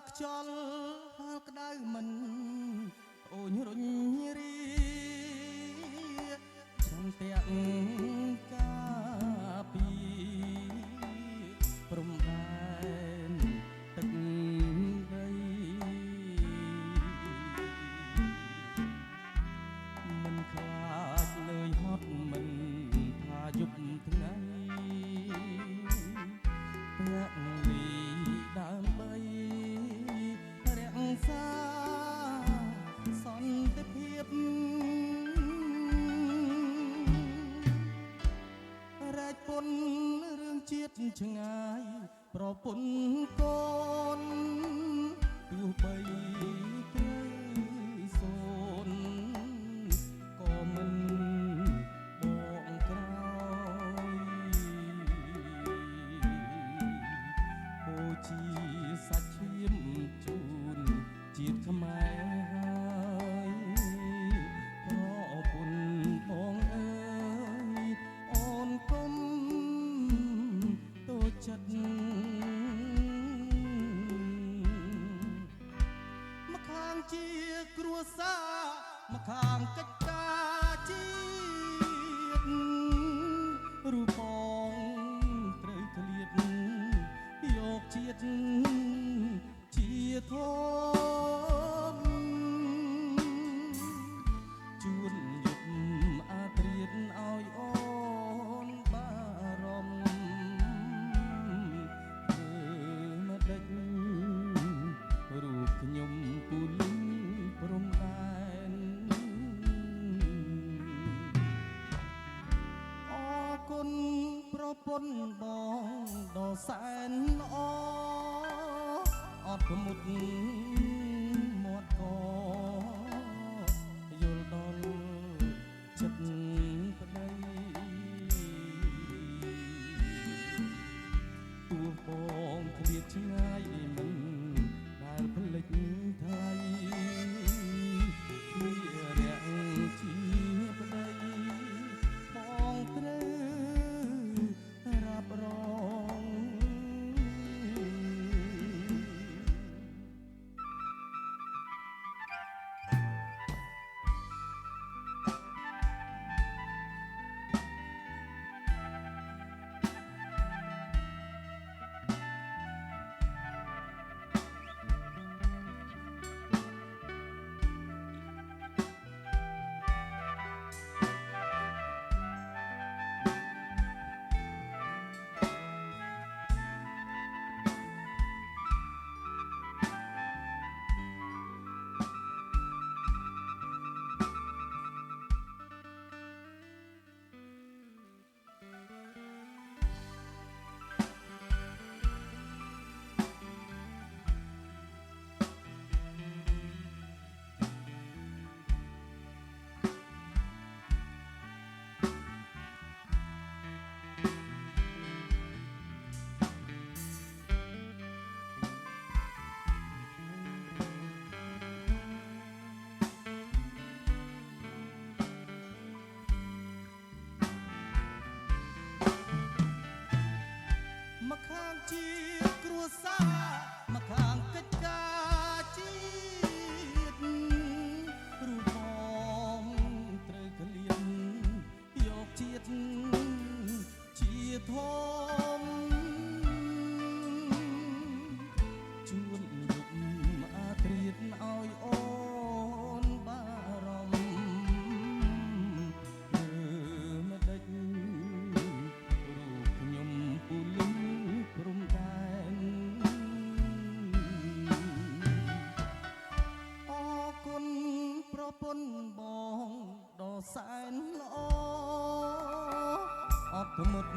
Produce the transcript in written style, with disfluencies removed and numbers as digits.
ខ្យល់ហើក្ដៅមិនអូនរុញរីចាំទាំងកាពីព្រំដែនទឹកដីមិនខ្លាចលើយហត់មិនថាយប់ថ្ងៃប្រាក់លីដើម្បីរក្សាសន្តិភាពរាជពុនរឿងជាតិឆ្ងាយប្រពន្ធកូនទោះបីត្រូវសូនក៏មិនបងក្រោយអូជាសាច់ឈាមជូនជាតិខ្មែរហើយប្រពន្ធបងអើយអូនគុំតូចចិត្តម្ខាងជាគ្រួសារម្ខាងកិច្ចការជាតិរូបបងត្រូវឃ្លាតយកជាតិជាធំជួនយប់អាត្រៀតឲ្យអូនបារម្ភធ្វើម្ដេចរូបខ្ញុំពូលីព្រំដែនអរគុណប្រពន្ធបងដ៏សែនល្អអត់ប្រមុតមាត់កយល់ដល់ចិត្តប្តីទោះបងឃ្លាតឆ្ងាយមិនដែលភ្លេចថៃវារាក់ជាប្តីបងត្រូវរ៉ាប់រងម្ខាងជាគ្រួសារម្ខាងកិច្ចការជាតិរូបបងត្រូវឃ្លាតយកជាតិជាធំជួនយប់អាត្រៀតឲ្យអូនបារម្ភធ្វើម្ដេចរូបខ្ញុំពូលីព្រំដែនអរគុណប្រពន្ធបងដ៏សែនល្អអត់ធ្មត់